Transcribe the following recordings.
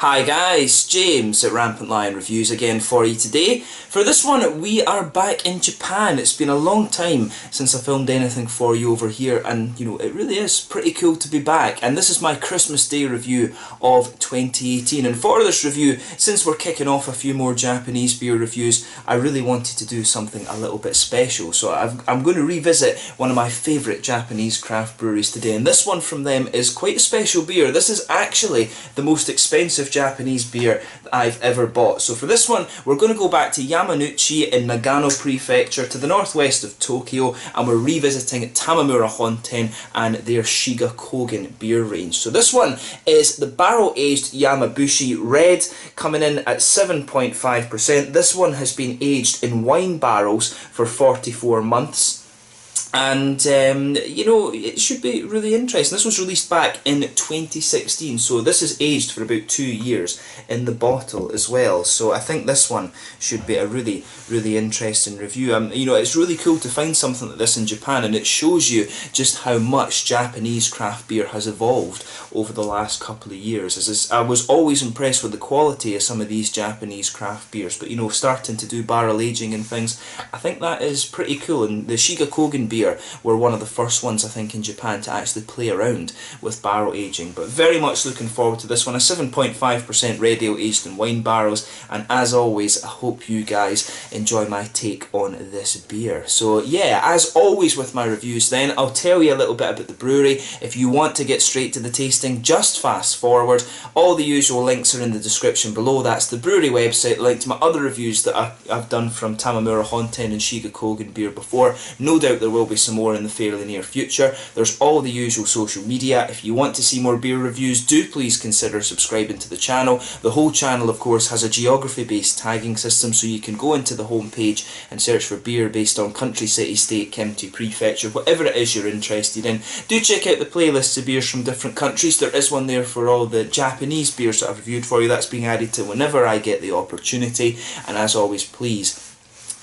Hi guys, James at RampantLionReviews again for you today. For this one, we are back in Japan. It's been a long time since I filmed anything for you over here, and you know, it really is pretty cool to be back. And this is my Christmas Day review of 2018. And for this review, since we're kicking off a few more Japanese beer reviews, I really wanted to do something a little bit special. So I'm going to revisit one of my favourite Japanese craft breweries today, and this one from them is quite a special beer. This is actually the most expensive Japanese beer that I've ever bought. So for this one, we're going to go back to Yamanouchi in Nagano Prefecture to the northwest of Tokyo, and we're revisiting Tamamura Honten and their Shiga Kogen beer range. So this one is the barrel-aged Yama Bushi Red, coming in at 7.5%. This one has been aged in wine barrels for 44 months. And, you know, it should be really interesting. This was released back in 2016, so this is aged for about 2 years in the bottle as well. So I think this one should be a really, really interesting review. You know, it's really cool to find something like this in Japan, and it shows you just how much Japanese craft beer has evolved over the last couple of years. I was always impressed with the quality of some of these Japanese craft beers, but, you know, starting to do barrel aging and things, I think that is pretty cool. And the Shiga Kogen beer were one of the first ones, I think, in Japan to actually play around with barrel aging. But very much looking forward to this one. A 7.5% red ale aged in wine barrels, and as always, I hope you guys enjoy my take on this beer. So yeah, as always with my reviews then, I'll tell you a little bit about the brewery. If you want to get straight to the tasting, just fast forward. All the usual links are in the description below. That's the brewery website, link to my other reviews that I've done from Tamamura Honten and Shiga Kogen beer before. No doubt there will be some more in the fairly near future. There's all the usual social media. If you want to see more beer reviews, do please consider subscribing to the channel. The whole channel, of course, has a geography-based tagging system, so you can go into the home page and search for beer based on country, city, state, county, prefecture, whatever it is you're interested in. Do check out the playlists of beers from different countries. There is one there for all the Japanese beers that I've reviewed for you. That's being added to whenever I get the opportunity. And as always, please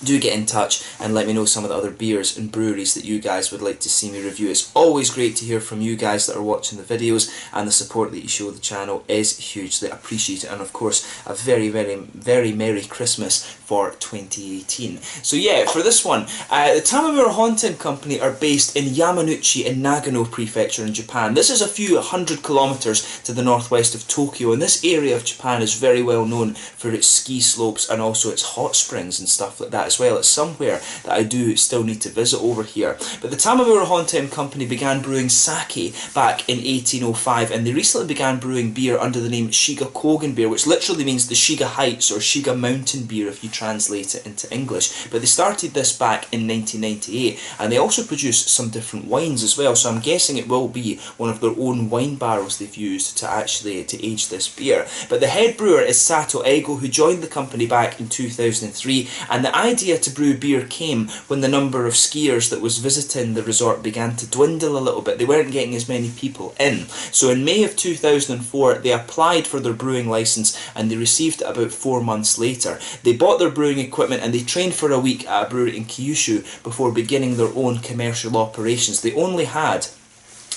do get in touch and let me know some of the other beers and breweries that you guys would like to see me review. It's always great to hear from you guys that are watching the videos, and the support that you show the channel is hugely appreciated. And of course, a very, very, very Merry Christmas for 2018. So yeah, for this one, the Tamamura Honten company are based in Yamanouchi in Nagano Prefecture in Japan. This is a few 100 kilometers to the northwest of Tokyo, and this area of Japan is very well known for its ski slopes and also its hot springs and stuff like that as well. It's somewhere that I do still need to visit over here. But the Tamamura Honten company began brewing sake back in 1805, and they recently began brewing beer under the name Shiga Kogen beer, which literally means the Shiga Heights or Shiga Mountain beer if you translate it into English. But they started this back in 1998, and they also produce some different wines as well, so I'm guessing it will be one of their own wine barrels they've used to actually age this beer. But the head brewer is Sato Ego, who joined the company back in 2003, and the idea to brew beer came when the number of skiers that was visiting the resort began to dwindle a little bit. They weren't getting as many people in. So in May of 2004, they applied for their brewing license, and they received it about 4 months later. They bought their brewing equipment and they trained for a week at a brewery in Kyushu before beginning their own commercial operations. They only had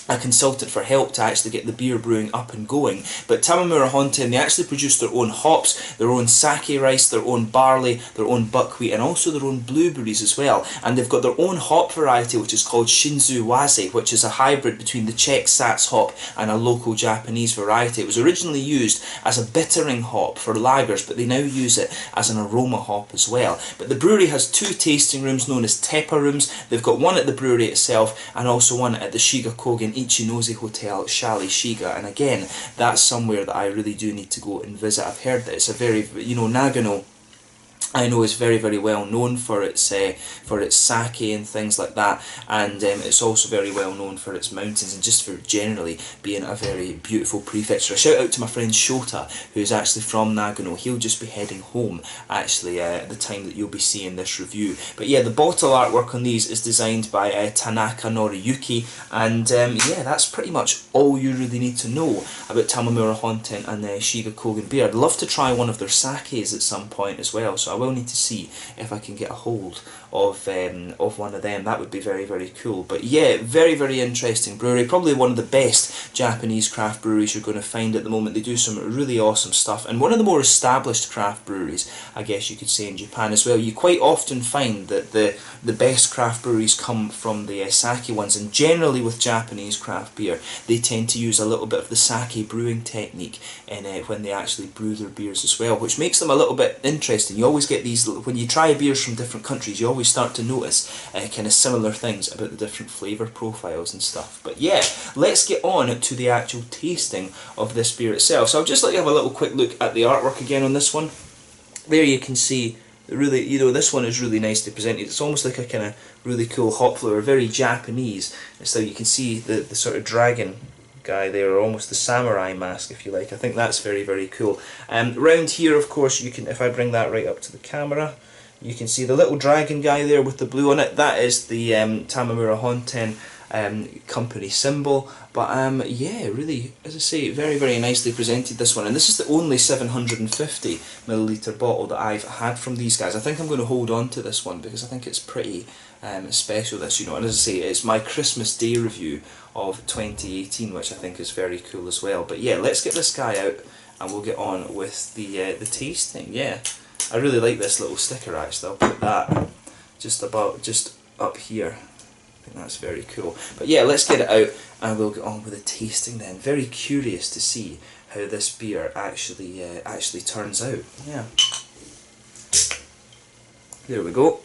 a consultant for help to actually get the beer brewing up and going. But Tamamura Honten, they actually produce their own hops, their own sake rice, their own barley, their own buckwheat, and also their own blueberries as well. And they've got their own hop variety, which is called Shinzu Waze, which is a hybrid between the Czech Sats hop and a local Japanese variety. It was originally used as a bittering hop for lagers, but they now use it as an aroma hop as well. But the brewery has 2 tasting rooms known as Teppa rooms. They've got one at the brewery itself and also one at the Shiga Kogen Ichinose Hotel Chalet Shiga, and again, that's somewhere that I really do need to go and visit. I've heard that it's a very, you know, Nagano, I know, is very, very well known for its sake and things like that, and it's also very well known for its mountains and just for generally being a very beautiful prefecture. A shout out to my friend Shota, who is actually from Nagano. He'll just be heading home actually at the time that you'll be seeing this review. But yeah, the bottle artwork on these is designed by Tanaka Noriyuki, and yeah, that's pretty much all you really need to know about Tamamura Honten and Shiga Kogen beer. I'd love to try one of their sakes at some point as well, so I will will need to see if I can get a hold of one of them. That would be very, very cool. But yeah, very, very interesting brewery. Probably one of the best Japanese craft breweries you're going to find at the moment. They do some really awesome stuff, and one of the more established craft breweries, I guess you could say, in Japan as well. You quite often find that the best craft breweries come from the sake ones, and generally with Japanese craft beer, they tend to use a little bit of the sake brewing technique in when they actually brew their beers as well, which makes them a little bit interesting. You always get these, when you try beers from different countries, you always start to notice kind of similar things about the different flavour profiles and stuff. But yeah, let's get on to the actual tasting of this beer itself. So I'll just let you have a little quick look at the artwork again on this one. There you can see, really, you know, this one is really nicely presented. It's almost like a kind of really cool hop flavor, very Japanese. So you can see the sort of dragon guy there, or almost the samurai mask, if you like. I think that's very, very cool. Round here, of course, you can, if I bring that right up to the camera, you can see the little dragon guy there with the blue on it. That is the Tamamura Honten company symbol. But yeah, really, as I say, very, very nicely presented, this one. And this is the only 750ml bottle that I've had from these guys. I think I'm going to hold on to this one because I think it's pretty special, this, you know. And as I say, it's my Christmas Day review of 2018, which I think is very cool as well. But yeah, let's get this guy out and we'll get on with the tasting. Yeah, I really like this little sticker actually. I'll put that just up here. I think that's very cool. But yeah, let's get it out and we'll get on with the tasting then. Very curious to see how this beer actually turns out. Yeah. There we go.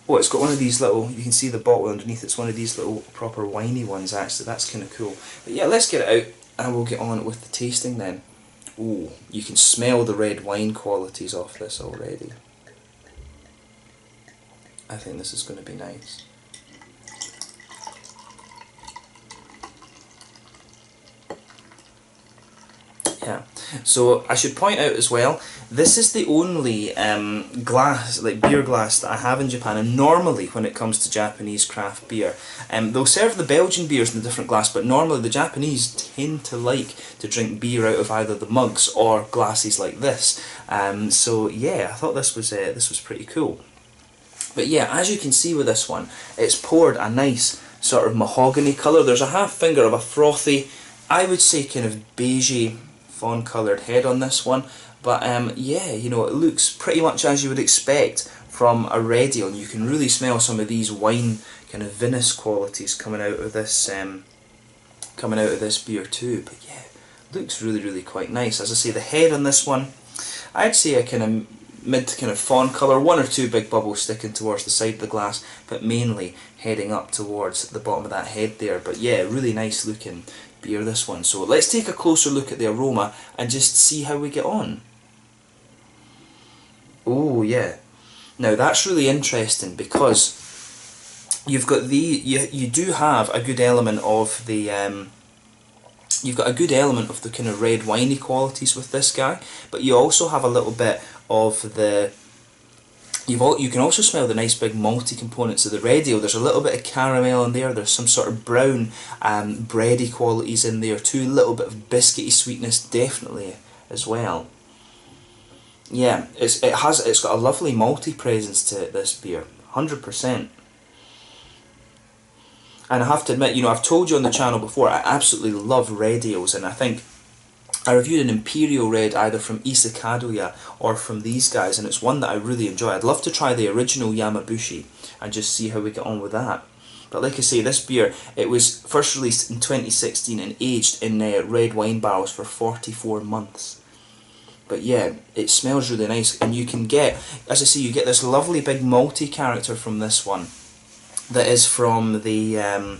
Oh, it's got one of these little, you can see the bottle underneath, it's one of these little proper winey ones actually. That's kind of cool. But yeah, let's get it out and we'll get on with the tasting then. Oh, you can smell the red wine qualities off this already. I think this is going to be nice. Yeah, so I should point out as well, this is the only glass, like beer glass, that I have in Japan. And normally when it comes to Japanese craft beer, they'll serve the Belgian beers in a different glass, but normally the Japanese tend to like to drink beer out of either the mugs or glasses like this. So yeah, I thought this was pretty cool. But yeah, as you can see with this one, it's poured a nice sort of mahogany colour. There's a half finger of a frothy, I would say kind of beigey, fawn coloured head on this one. But yeah, you know, it looks pretty much as you would expect from a red ale, and you can really smell some of these wine kind of vinous qualities coming out of this beer too. But yeah, looks really, really quite nice. As I say, the head on this one, I'd say a kind of mid kind of fawn colour, one or two big bubbles sticking towards the side of the glass, but mainly heading up towards the bottom of that head there. But yeah, really nice looking beer, this one. So let's take a closer look at the aroma and just see how we get on. Oh yeah, now that's really interesting because you've got you do have a good element of the you've got a good element of the kind of red winey qualities with this guy, but you also have a little bit of the you can also smell the nice big malty components of the red ale. There's a little bit of caramel in there, there's some sort of brown bready qualities in there too, a little bit of biscuity sweetness definitely as well. Yeah, it's got a lovely malty presence to this beer, 100%. And I have to admit, you know, I've told you on the channel before, I absolutely love red ales, and I think I reviewed an Imperial Red either from Isakadoya or from these guys, and it's one that I really enjoy. I'd love to try the original Yama Bushi and just see how we get on with that. But like I say, this beer, it was first released in 2016 and aged in red wine barrels for 44 months. But yeah, it smells really nice, and you can get, as I say, you get this lovely big malty character from this one that is from the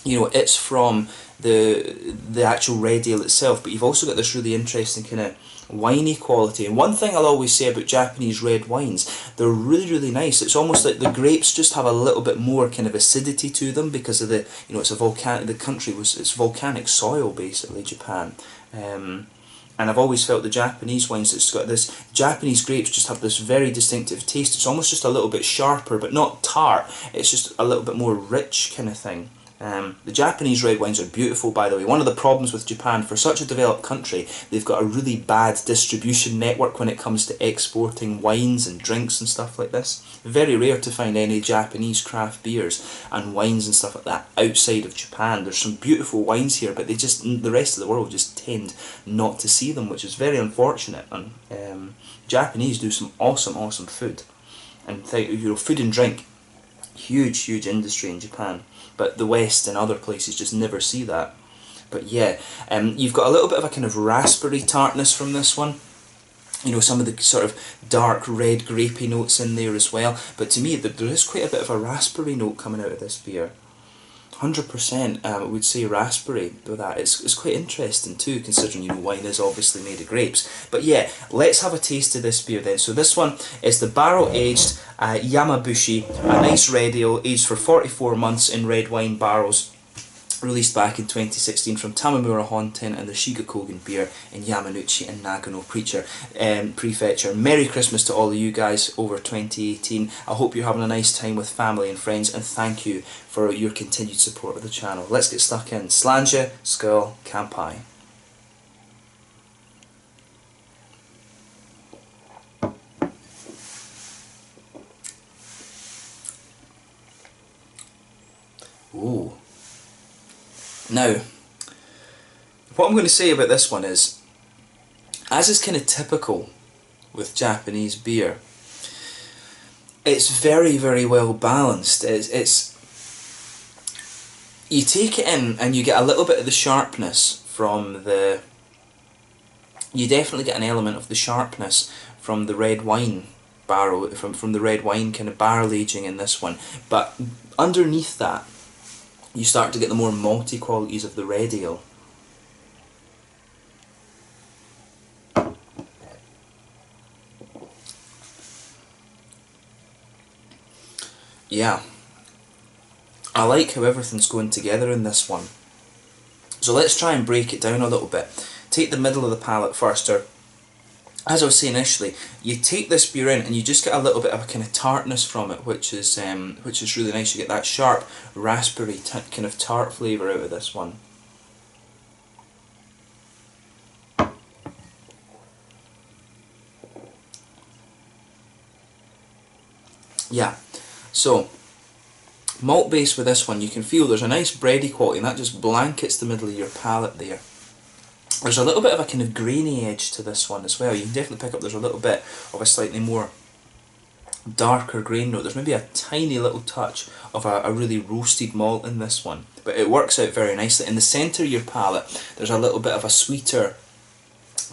you know, it's from the actual red ale itself, but you've also got this really interesting kind of winey quality. And one thing I'll always say about Japanese red wines, they're really, really nice. It's almost like the grapes just have a little bit more kind of acidity to them because of the, you know, it's a volcanic, the country it's volcanic soil basically, Japan. And I've always felt the Japanese wines, it's got this, Japanese grapes just have this very distinctive taste. It's almost just a little bit sharper, but not tart. It's just a little bit more rich kind of thing. The Japanese red wines are beautiful, by the way. One of the problems with Japan, for such a developed country, they've got a really bad distribution network when it comes to exporting wines and drinks and stuff like this. Very rare to find any Japanese craft beers and wines and stuff like that outside of Japan. There's some beautiful wines here, but the rest of the world just tend not to see them, which is very unfortunate. And Japanese do some awesome food, and food and drink, huge industry in Japan. But the West and other places just never see that. But yeah, you've got a little bit of a kind of raspberry tartness from this one. You know, some of the sort of dark red grapey notes in there as well. But to me, there is quite a bit of a raspberry note coming out of this beer. 100% I would say raspberry with that. It's quite interesting too, considering, you know, wine is obviously made of grapes. But yeah, let's have a taste of this beer then. So this one is the barrel aged Yama Bushi, a nice red ale aged for 44 months in red wine barrels, released back in 2016 from Tamamura Honten and the Shiga Kogen beer in Yamanouchi and Nagano Prefecture. Merry Christmas to all of you guys over 2018. I hope you're having a nice time with family and friends, and thank you for your continued support of the channel. Let's get stuck in. Slàinte, Skull, Kampai. Ooh. Now, what I'm going to say about this one is, as is kind of typical with Japanese beer, it's very well balanced. You take it in and you get a little bit of the sharpness from the... You definitely get an element of the sharpness from the red wine barrel, from the red wine kind of barrel aging in this one. But underneath that, you start to get the more malty qualities of the red ale. Yeah, I like how everything's going together in this one. So let's try and break it down a little bit. Take the middle of the palate first, or as I was saying initially, you take this beer in and you just get a little bit of a kind of tartness from it, which is really nice. You get that sharp raspberry kind of tart flavour out of this one. Yeah, so malt base with this one, you can feel there's a nice bready quality, and that just blankets the middle of your palate there. There's a little bit of a kind of grainy edge to this one as well. You can definitely pick up there's a little bit of a slightly more darker grain note. There's maybe a tiny little touch of a really roasted malt in this one, but it works out very nicely. In the centre of your palate, there's a little bit of a sweeter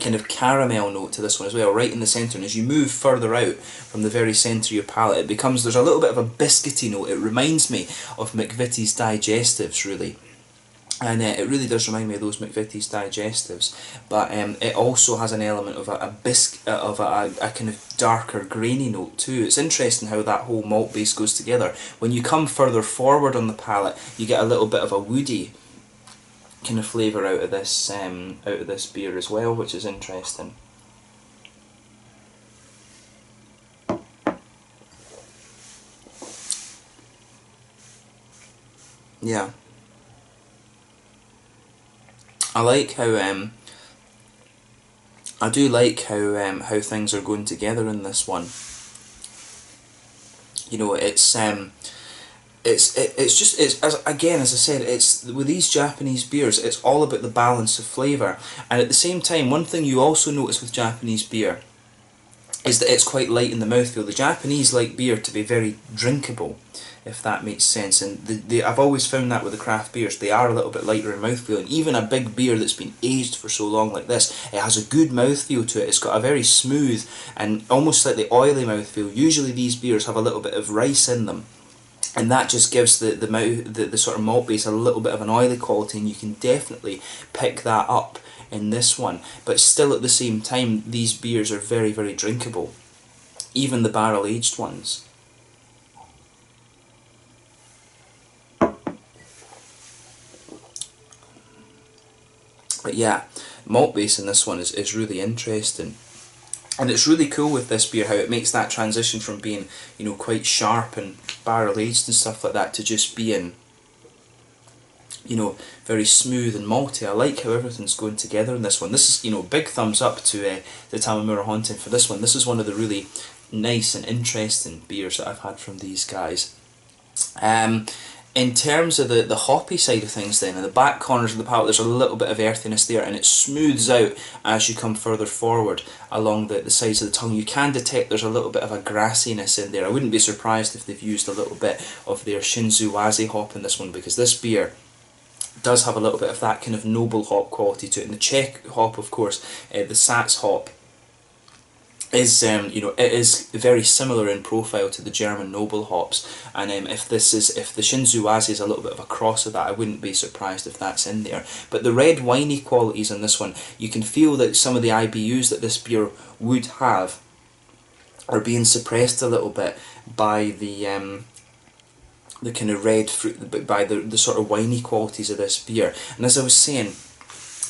kind of caramel note to this one as well, right in the centre. And as you move further out from the very centre of your palate, there's a little bit of a biscuity note. It reminds me of McVitie's digestives, really. And it really does remind me of those McVitie's digestives, but it also has an element of a kind of darker grainy note too. It's interesting how that whole malt base goes together. When you come further forward on the palate, you get a little bit of a woody kind of flavour out of this beer as well, which is interesting. Yeah. I like how I do like how things are going together in this one. You know, it's again, as I said, it's with these Japanese beers, it's all about the balance of flavour. And at the same time, one thing you also notice with Japanese beer is that it's quite light in the mouthfeel. The Japanese like beer to be very drinkable, if that makes sense. And I've always found that with the craft beers, they are a little bit lighter in mouthfeel. And even a big beer that's been aged for so long like this, it has a good mouthfeel to it. It's got a very smooth and almost slightly oily mouthfeel. Usually these beers have a little bit of rice in them, and that just gives the sort of malt base a little bit of an oily quality, and you can definitely pick that up in this one. But still, at the same time, these beers are very drinkable, even the barrel aged ones. But yeah, malt base in this one is really interesting. And it's really cool with this beer how it makes that transition from being, you know, quite sharp and barrel aged and stuff like that to just being you know, very smooth and malty. I like how everything's going together in this one. This is, you know, big thumbs up to the Tamamura Honten for this one. This is one of the really nice and interesting beers that I've had from these guys. In terms of the hoppy side of things then, in the back corners of the palate there's a little bit of earthiness there, and it smooths out as you come further forward along the sides of the tongue. You can detect there's a little bit of a grassiness in there. I wouldn't be surprised if they've used a little bit of their Shinzuwaze hop in this one, because this beer does have a little bit of that kind of noble hop quality to it. And the Czech hop, of course, the Sats hop, is you know, it is very similar in profile to the German noble hops, and if the Shinzuwaze is a little bit of a cross of that, I wouldn't be surprised if that's in there. But the red winey qualities on this one, you can feel that some of the IBUs that this beer would have are being suppressed a little bit by the kind of red fruit, by the sort of winey qualities of this beer. And as I was saying,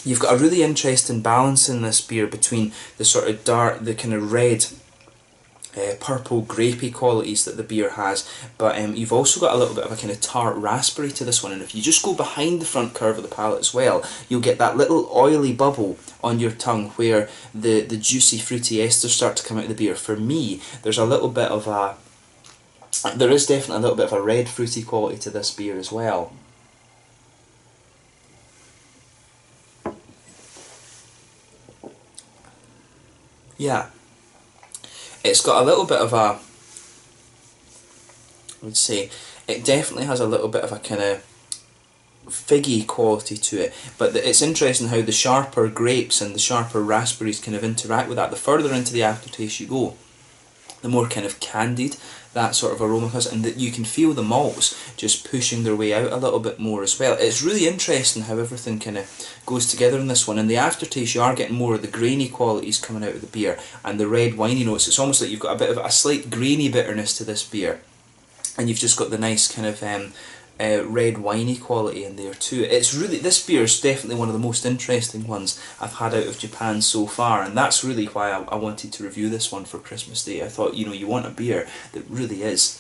you've got a really interesting balance in this beer between the sort of dark, the kind of red, purple, grapey qualities that the beer has, but you've also got a little bit of a kind of tart raspberry to this one. And if you just go behind the front curve of the palate as well, you'll get that little oily bubble on your tongue where the juicy, fruity esters start to come out of the beer. For me, there's a little bit of a, there is definitely a little bit of a red fruity quality to this beer as well. Yeah, it's got a little bit of a, I would say, it definitely has a little bit of a kind of figgy quality to it, but it's interesting how the sharper grapes and the sharper raspberries kind of interact with that. The further into the aftertaste you go, the more kind of candied that sort of aroma has, and that you can feel the malts just pushing their way out a little bit more as well. It's really interesting how everything kind of goes together in this one. In the aftertaste you are getting more of the grainy qualities coming out of the beer and the red winey notes. It's almost like you've got a bit of a slight grainy bitterness to this beer, and you've just got the nice kind of red winey quality in there too. It's really, this beer is definitely one of the most interesting ones I've had out of Japan so far, and that's really why I wanted to review this one for Christmas Day. I thought, you know, you want a beer that really is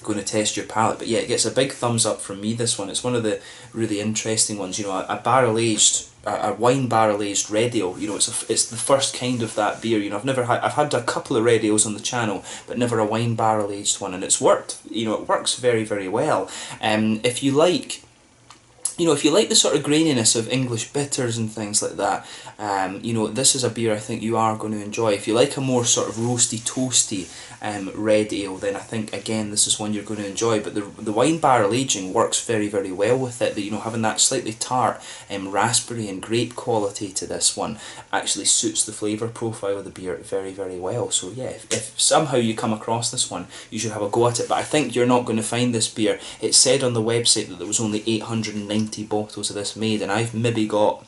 going to test your palate. But yeah, it gets a big thumbs up from me, this one. It's one of the really interesting ones. You know, a barrel aged, a wine barrel aged red ale. You know, it's the first kind of that beer. You know, I've had a couple of red ales on the channel, but never a wine barrel aged one, and it's worked. You know, it works very, very well. If you like, you know, if you like the sort of graininess of English bitters and things like that, you know, this is a beer I think you are going to enjoy. If you like a more sort of roasty, toasty red ale, then I think, again, this is one you're going to enjoy. But the wine barrel aging works very, very well with it. You know, having that slightly tart raspberry and grape quality to this one actually suits the flavour profile of the beer very, very well. So yeah, if somehow you come across this one, you should have a go at it. But I think you're not going to find this beer. It said on the website that there was only 890 bottles of this made, and I've maybe got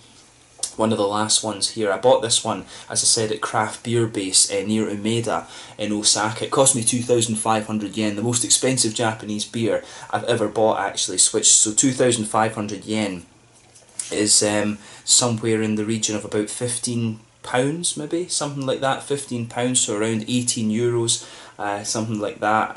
one of the last ones here. I bought this one, as I said, at Craft Beer Base near Umeda in Osaka. It cost me 2,500 yen, the most expensive Japanese beer I've ever bought actually, switched. So 2,500 yen is somewhere in the region of about £15, maybe, something like that, £15, so around 18 euros. Something like that.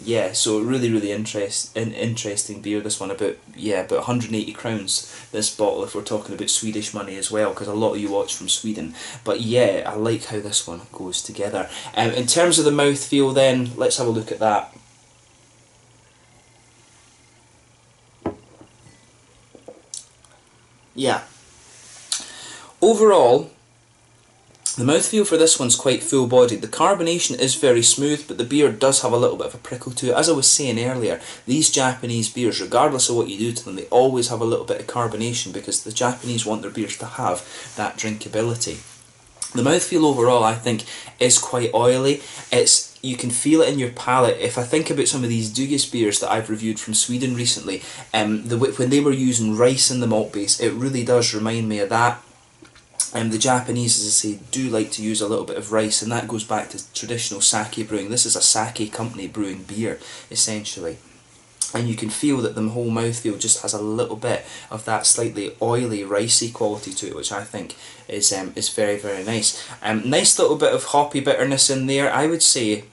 Yeah, so really, really interesting beer, this one. About 180 crowns this bottle, if we're talking about Swedish money as well, because a lot of you watch from Sweden. But yeah, I like how this one goes together. In terms of the mouthfeel then, let's have a look at that. Yeah, overall, the mouthfeel for this one's quite full-bodied. The carbonation is very smooth, but the beer does have a little bit of a prickle to it. As I was saying earlier, these Japanese beers, regardless of what you do to them, they always have a little bit of carbonation, because the Japanese want their beers to have that drinkability. The mouthfeel overall, I think, is quite oily. You can feel it in your palate. If I think about some of these Dugas beers that I've reviewed from Sweden recently, when they were using rice in the malt base, it really does remind me of that. The Japanese, as I say, do like to use a little bit of rice, and that goes back to traditional sake brewing. This is a sake company brewing beer, essentially. And you can feel that the whole mouthfeel just has a little bit of that slightly oily, ricey quality to it, which I think is very, very nice. Nice little bit of hoppy bitterness in there. I would say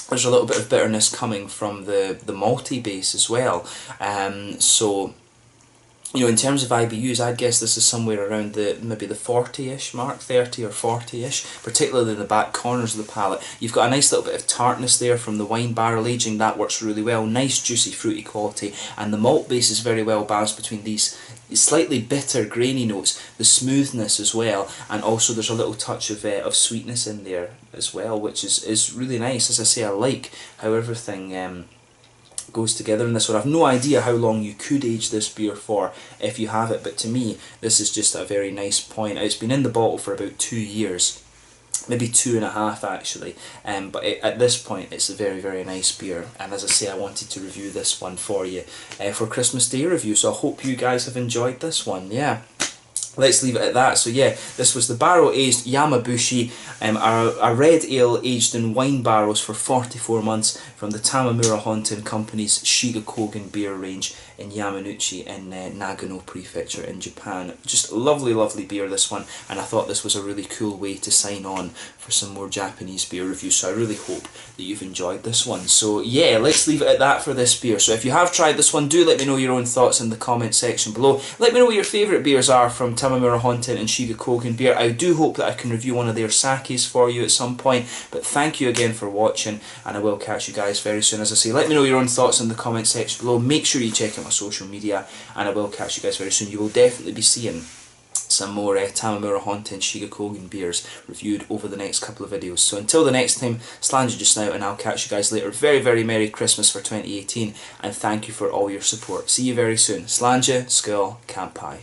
there's a little bit of bitterness coming from the malty base as well. So you know, in terms of IBUs, I'd guess this is somewhere around the maybe the 40-ish mark, 30 or 40-ish, particularly in the back corners of the palate. You've got a nice little bit of tartness there from the wine barrel aging, that works really well. Nice juicy fruity quality, and the malt base is very well balanced between these slightly bitter grainy notes, the smoothness as well, and also there's a little touch of sweetness in there as well, which is really nice. As I say, I like how everything goes together in this one. I've no idea how long you could age this beer for if you have it, but to me this is just a very nice point. It's been in the bottle for about 2 years, maybe 2.5 actually, but at this point it's a very, very nice beer, and as I say, I wanted to review this one for you for Christmas Day review, so I hope you guys have enjoyed this one. Yeah, let's leave it at that. So yeah, this was the barrel-aged Yama Bushi, a red ale aged in wine barrels for 44 months from the Tamamura Honten Company's Shiga Kogen beer range in Yamanouchi in Nagano Prefecture in Japan. Just lovely, lovely beer, this one, and I thought this was a really cool way to sign on for some more Japanese beer reviews, so I really hope that you've enjoyed this one. So yeah, let's leave it at that for this beer. So if you have tried this one, do let me know your own thoughts in the comment section below. Let me know what your favourite beers are from Tamamura Honten and Shiga Kogen beer. I do hope that I can review one of their sakes for you at some point, but thank you again for watching, and I will catch you guys very soon. As I say, let me know your own thoughts in the comment section below. Make sure you check out my social media, and I will catch you guys very soon. You will definitely be seeing some more Tamamura Honten Shiga Kogen beers reviewed over the next couple of videos. So until the next time, Slanja just now, and I'll catch you guys later. Very, very Merry Christmas for 2018, and thank you for all your support. See you very soon. Slanja, Skull, Kampai.